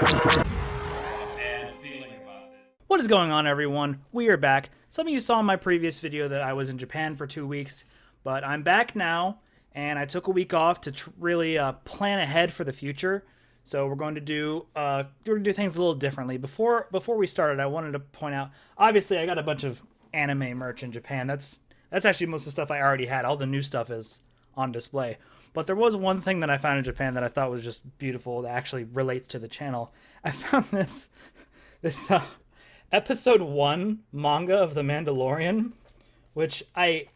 and feeling about this. What is going on, everyone? We are back. Some of you saw in my previous video that I was in Japan for 2 weeks, but I'm back now, and I took a week off to really plan ahead for the future. So we're going to do things a little differently. Before we started, I wanted to point out, obviously I got a bunch of anime merch in Japan. That's actually most of the stuff I already had. All the new stuff is on display. But there was one thing that I found in Japan that I thought was just beautiful that actually relates to the channel. I found this episode 1 manga of the Mandalorian, which I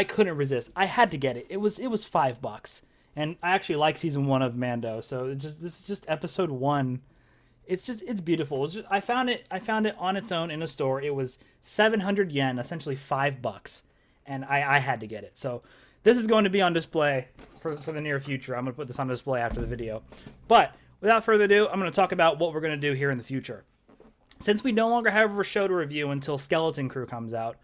couldn't resist. I had to get it. It was $5, and I actually like season 1 of Mando. So this is just episode 1. It's beautiful. I found it on its own in a store. It was 700 yen, essentially $5, and I had to get it. So this is going to be on display for the near future. I'm going to put this on display after the video. But without further ado, I'm going to talk about what we're going to do here in the future. Since we no longer have a show to review until Skeleton Crew comes out,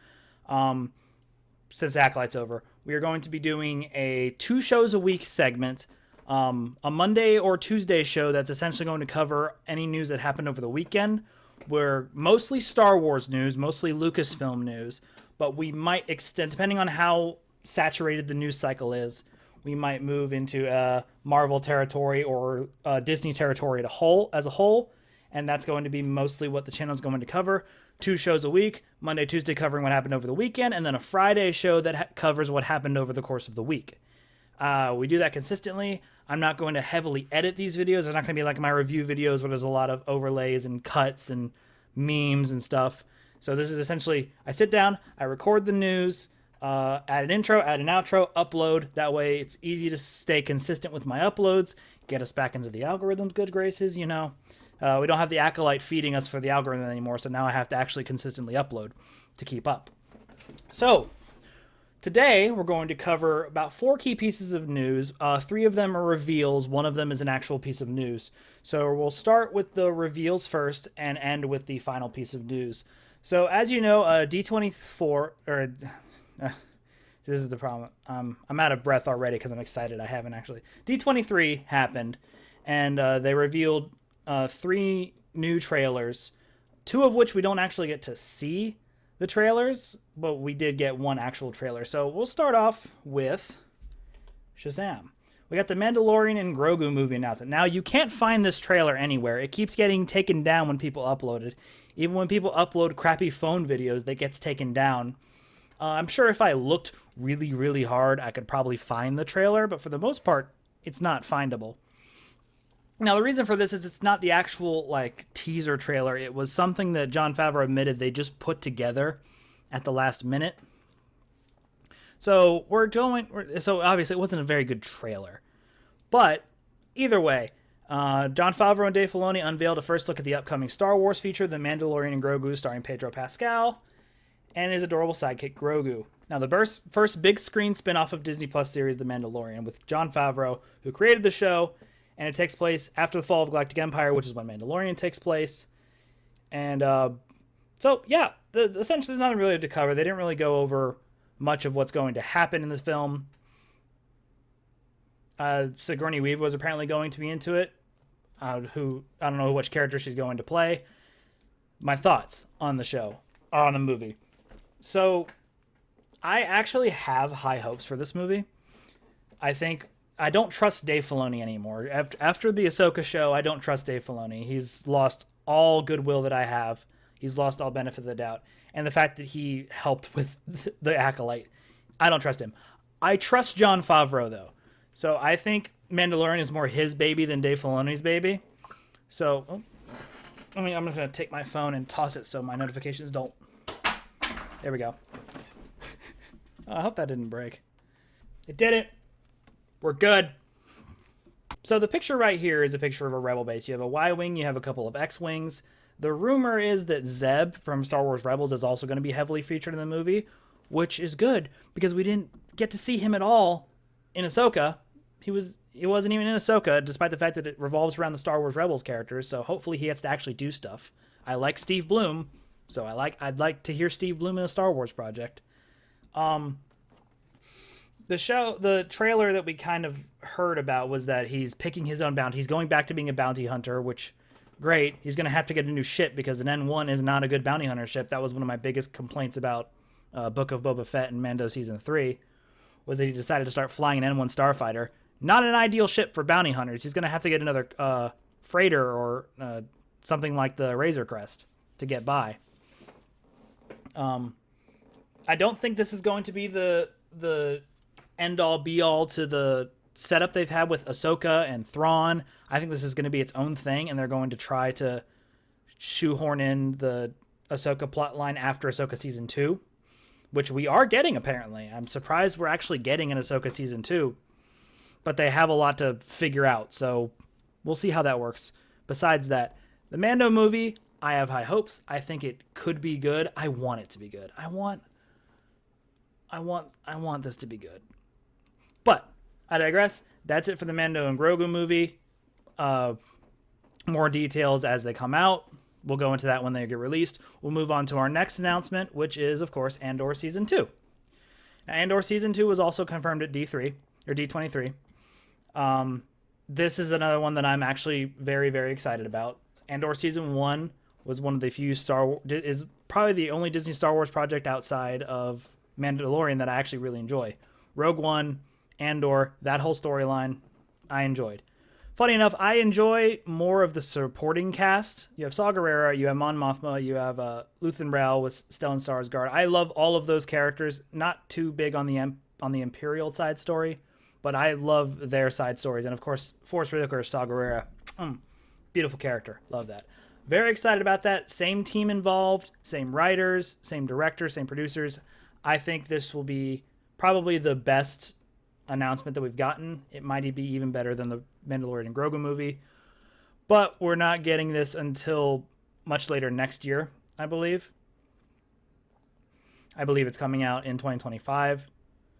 since Acolyte's over, we are going to be doing a 2 shows a week segment, a Monday or Tuesday show that's essentially going to cover any news that happened over the weekend. We're mostly Star Wars news, mostly Lucasfilm news, but we might extend, depending on how saturated the news cycle is, we might move into Marvel territory or Disney territory as a whole, and that's going to be mostly what the channel is going to cover. 2 shows a week, Monday, Tuesday covering what happened over the weekend, and then a Friday show that covers what happened over the course of the week. We do that consistently. I'm not going to heavily edit these videos. They're not going to be like my review videos where there's a lot of overlays and cuts and memes and stuff. So this is essentially, I sit down, I record the news, add an intro, add an outro, upload. That way it's easy to stay consistent with my uploads, get us back into the algorithm's good graces, you know. We don't have the Acolyte feeding us for the algorithm anymore, so now I have to actually consistently upload to keep up. So today we're going to cover about 4 key pieces of news. 3 of them are reveals. 1 of them is an actual piece of news. So we'll start with the reveals first and end with the final piece of news. So as you know, D24, or this is the problem. I'm out of breath already because I'm excited. I haven't actually. D23 happened, and they revealed 3 new trailers, 2 of which we don't actually get to see the trailers, but we did get 1 actual trailer. So we'll start off with Shazam. We got the Mandalorian and Grogu movie announcement. Now, you can't find this trailer anywhere. It keeps getting taken down when people upload it. Even when people upload crappy phone videos, that gets taken down. I'm sure if I looked really, really hard, I could probably find the trailer, but for the most part, it's not findable. Now, the reason for this is it's not the actual, teaser trailer. It was something that Jon Favreau admitted they just put together at the last minute. So, so obviously it wasn't a very good trailer. But, either way, Jon Favreau and Dave Filoni unveiled a first look at the upcoming Star Wars feature, The Mandalorian and Grogu, starring Pedro Pascal and his adorable sidekick Grogu. Now, the first big screen spin-off of Disney Plus series, The Mandalorian, with Jon Favreau, who created the show, and it takes place after the fall of Galactic Empire, which is when Mandalorian takes place. And so, yeah, essentially there's nothing really to cover. They didn't really go over much of what's going to happen in this film. Sigourney Weaver was apparently going to be into it. Who I don't know which character she's going to play. My thoughts on the show, or on the movie. So, I actually have high hopes for this movie. I don't trust Dave Filoni anymore. After the Ahsoka show, I don't trust Dave Filoni. He's lost all goodwill that I have. He's lost all benefit of the doubt. And the fact that he helped with the Acolyte, I don't trust him. I trust Jon Favreau, though. So I think Mandalorian is more his baby than Dave Filoni's baby. So, I'm going to take my phone and toss it so my notifications don't. There we go. I hope that didn't break. It didn't. We're good. So the picture right here is a picture of a Rebel base. You have a Y-Wing, you have a couple of X-Wings. The rumor is that Zeb from Star Wars Rebels is also going to be heavily featured in the movie, which is good because we didn't get to see him at all in Ahsoka. He wasn't even in Ahsoka, despite the fact that it revolves around the Star Wars Rebels characters, so hopefully he gets to actually do stuff. I like Steve Blum, so I'd like to hear Steve Blum in a Star Wars project. The trailer that we kind of heard about was that he's picking his own bounty. He's going back to being a bounty hunter, which great. He's going to have to get a new ship because an N1 is not a good bounty hunter ship. That was one of my biggest complaints about Book of Boba Fett and Mando Season 3, was that he decided to start flying an N1 starfighter. Not an ideal ship for bounty hunters. He's going to have to get another freighter or something like the Razor Crest to get by. I don't think this is going to be the end-all, be-all to the setup they've had with Ahsoka and Thrawn. I think this is going to be its own thing, and they're going to try to shoehorn in the Ahsoka plotline after Ahsoka Season 2, which we are getting, apparently. I'm surprised we're actually getting an Ahsoka Season 2, but they have a lot to figure out, so we'll see how that works. Besides that, the Mando movie, I have high hopes. I think it could be good. I want it to be good. I want this to be good. But I digress. That's it for the Mando and Grogu movie. More details as they come out. We'll go into that when they get released. We'll move on to our next announcement, which is, of course, Andor Season 2. Now, Andor Season 2 was also confirmed at D3, or D23. This is another one that I'm actually very, very excited about. Andor Season 1 was one of the few is probably the only Disney Star Wars project outside of Mandalorian that I actually really enjoy. Rogue One, Andor, that whole storyline, I enjoyed. Funny enough, I enjoy more of the supporting cast. You have Saw Gerrera, you have Mon Mothma, you have Luthen Rael with Stellan Skarsgård. I love all of those characters. Not too big on the Imperial side story, but I love their side stories. And of course, Forrest Whitaker, Saw Gerrera, beautiful character. Love that. Very excited about that. Same team involved, same writers, same directors, same producers. I think this will be probably the best announcement that we've gotten. It might be even better than the Mandalorian and Grogu movie, but we're not getting this until much later next year, I believe. I believe it's coming out in 2025,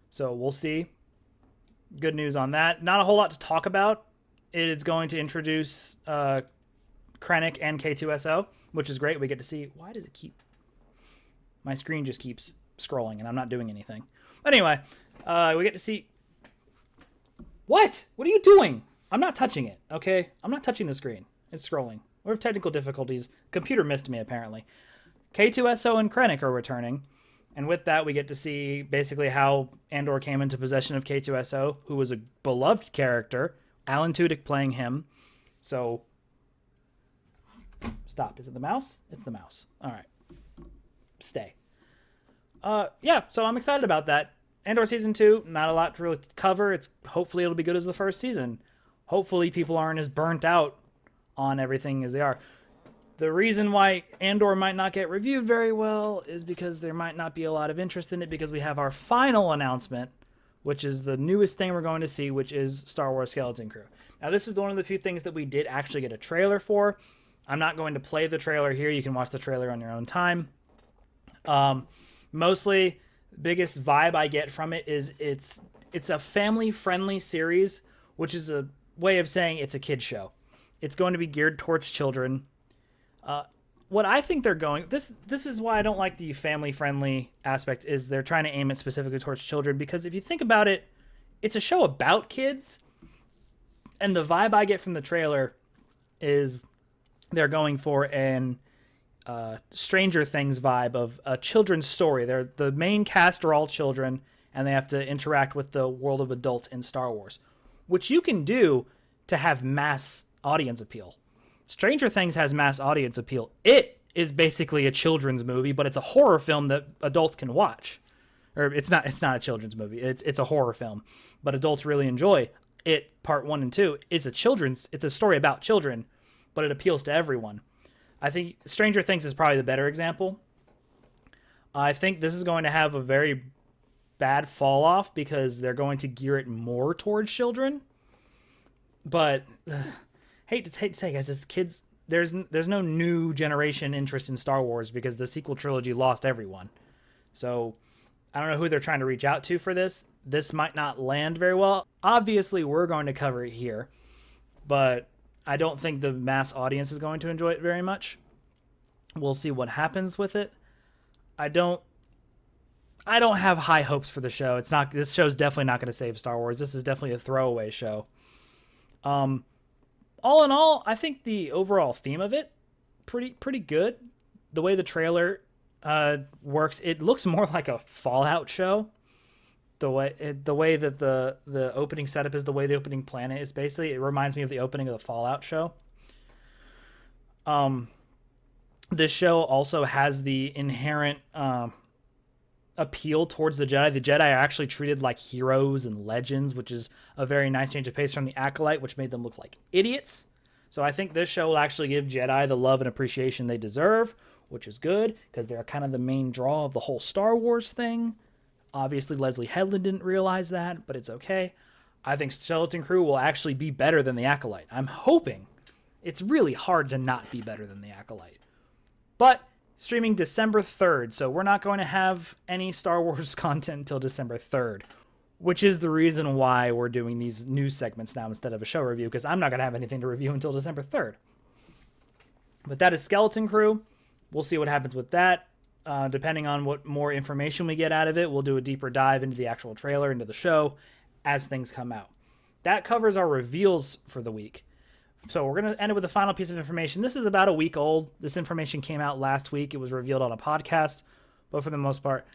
so we'll see. Good news on that. Not a whole lot to talk about. It is going to introduce Krennic and K2SO, which is great. We get to see... Why does it keep... My screen just keeps scrolling, and I'm not doing anything. Anyway, we get to see... What? What are you doing? I'm not touching it, okay? I'm not touching the screen. It's scrolling. We have technical difficulties. Computer missed me, apparently. K2SO and Krennic are returning, and with that, we get to see basically how Andor came into possession of K2SO, who was a beloved character. Alan Tudyk playing him. So... Stop. Is it the mouse? It's the mouse. All right. Stay. Yeah, so I'm excited about that. Andor Season 2, not a lot to really cover. Hopefully it'll be good as the first season. Hopefully people aren't as burnt out on everything as they are. The reason why Andor might not get reviewed very well is because there might not be a lot of interest in it, because we have our final announcement, which is the newest thing we're going to see, which is Star Wars Skeleton Crew. Now, this is one of the few things that we did actually get a trailer for. I'm not going to play the trailer here. You can watch the trailer on your own time. Mostly, biggest vibe I get from it is it's a family-friendly series, which is a way of saying it's a kid show. It's going to be geared towards children. What I think they're going... This is why I don't like the family-friendly aspect, is they're trying to aim it specifically towards children, because if you think about it, it's a show about kids, and the vibe I get from the trailer is they're going for an Stranger Things vibe of a children's story. The main cast are all children, and they have to interact with the world of adults in Star Wars, which you can do to have mass audience appeal. Stranger Things has mass audience appeal. It is basically a children's movie, but it's a horror film that adults can watch. Or it's not a children's movie. It's a horror film, but adults really enjoy it. Part 1 and 2. It's a story about children, but it appeals to everyone. I think Stranger Things is probably the better example. I think this is going to have a very bad fall off because they're going to gear it more towards children. But hate to say, guys, as kids, there's no new generation interest in Star Wars because the sequel trilogy lost everyone. So I don't know who they're trying to reach out to for this. This might not land very well. Obviously, we're going to cover it here, but I don't think the mass audience is going to enjoy it very much. We'll see what happens with it. I don't have high hopes for the show. This show's definitely not going to save Star Wars. This is definitely a throwaway show. All in all, I think the overall theme of it pretty good. The way the trailer works, it looks more like a Fallout show. The way that the opening setup is, the way the opening planet is, basically it reminds me of the opening of the Fallout show. This show also has the inherent appeal towards the Jedi. The Jedi are actually treated like heroes and legends, which is a very nice change of pace from the Acolyte, which made them look like idiots. So I think this show will actually give Jedi the love and appreciation they deserve, which is good because they're kind of the main draw of the whole Star Wars thing. Obviously, Leslie Headland didn't realize that, but it's okay. I think Skeleton Crew will actually be better than the Acolyte. I'm hoping. It's really hard to not be better than the Acolyte. But streaming December 3rd, so we're not going to have any Star Wars content until December 3rd, which is the reason why we're doing these news segments now instead of a show review, because I'm not going to have anything to review until December 3rd. But that is Skeleton Crew. We'll see what happens with that. Depending on what more information we get out of it, we'll do a deeper dive into the actual trailer, into the show, as things come out. That covers our reveals for the week. So we're going to end it with a final piece of information. This is about a week old. This information came out last week. It was revealed on a podcast, but for the most part,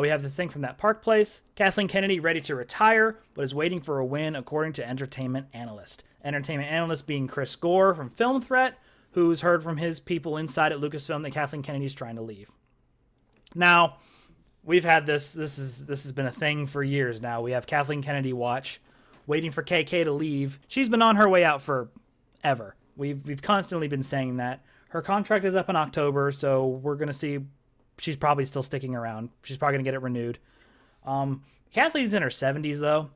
we have the thing from that Park Place. Kathleen Kennedy ready to retire, but is waiting for a win, according to Entertainment Analyst. Entertainment Analyst being Chris Gore from Film Threat, who's heard from his people inside at Lucasfilm that Kathleen Kennedy's trying to leave. Now, we've had this has been a thing for years now. We have Kathleen Kennedy watch, waiting for KK to leave. She's been on her way out forever. We've constantly been saying that. Her contract is up in October, so we're going to see. She's probably still sticking around. She's probably going to get it renewed. Kathleen's in her 70s, though.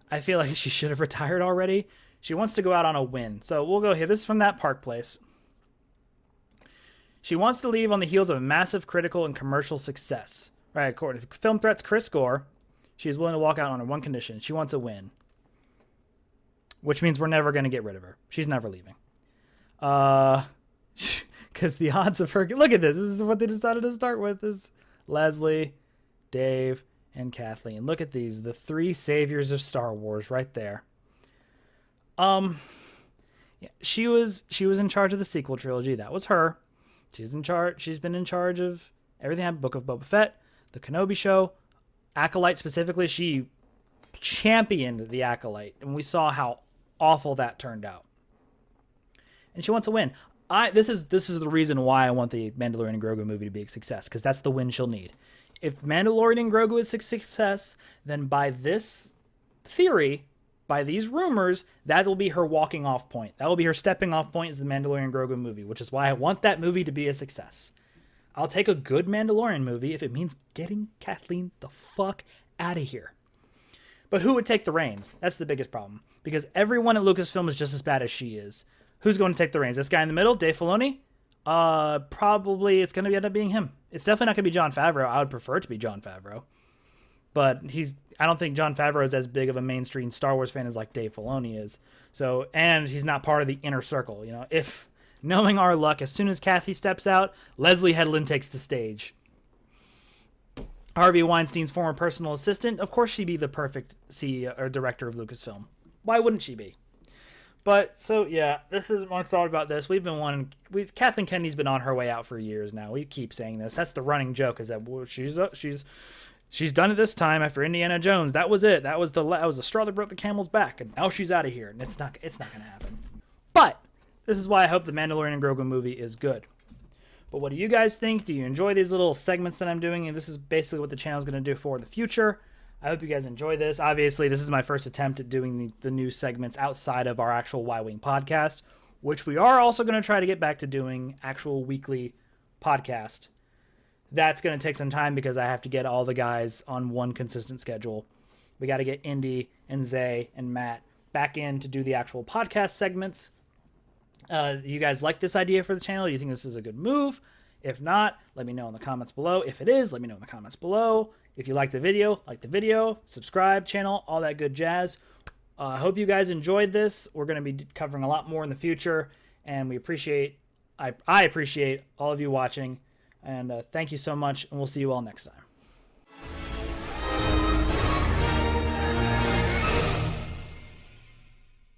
I feel like she should have retired already. She wants to go out on a win. So we'll go here. This is from that Park Place. She wants to leave on the heels of a massive critical and commercial success. Right, according to Film Threat's Chris Gore, she is willing to walk out on one condition. She wants a win. Which means we're never going to get rid of her. She's never leaving. Because the odds of her... Look at this. This is what they decided to start with. Is Leslie, Dave, and Kathleen. Look at these. The three saviors of Star Wars right there. Yeah, she was in charge of the sequel trilogy. That was her. She's in charge. She's been in charge of everything. Book of Boba Fett, the Kenobi show, Acolyte specifically. She championed the Acolyte, and we saw how awful that turned out. And she wants a win. This is the reason why I want the Mandalorian and Grogu movie to be a success, because that's the win she'll need. If Mandalorian and Grogu is a success, then by this theory, by these rumors, that will be her walking off point. That will be her stepping off point, is the Mandalorian and Grogu movie, which is why I want that movie to be a success. I'll take a good Mandalorian movie if it means getting Kathleen the fuck out of here. But who would take the reins? That's the biggest problem. Because everyone at Lucasfilm is just as bad as she is. Who's going to take the reins? This guy in the middle, Dave Filoni? Probably it's going to end up being him. It's definitely not going to be Jon Favreau. I would prefer it to be Jon Favreau. But I don't think Jon Favreau is as big of a mainstream Star Wars fan as like Dave Filoni is. So, and he's not part of the inner circle. You know, if knowing our luck, as soon as Kathy steps out, Leslie Headland takes the stage. Harvey Weinstein's former personal assistant, of course she'd be the perfect CEO or director of Lucasfilm. Why wouldn't she be? But, so, yeah, this is my thought about this. Kathleen Kennedy's been on her way out for years now. We keep saying this. That's the running joke, is that she's done it this time after Indiana Jones. That was it. That was the straw that broke the camel's back, and now she's out of here, and it's not going to happen. But this is why I hope the Mandalorian and Grogu movie is good. But what do you guys think? Do you enjoy these little segments that I'm doing? And this is basically what the channel is going to do for the future. I hope you guys enjoy this. Obviously, this is my first attempt at doing the new segments outside of our actual Y-Wing podcast, which we are also going to try to get back to doing actual weekly podcast. That's going to take some time because I have to get all the guys on one consistent schedule. We got to get Indy and Zay and Matt back in to do the actual podcast segments. You guys like this idea for the channel? Do you think this is a good move? If not, let me know in the comments below. If it is, let me know in the comments below. If you like the video, subscribe, channel, all that good jazz. I hope you guys enjoyed this. We're going to be covering a lot more in the future, and I appreciate all of you watching, and thank you so much, and we'll see you all next time.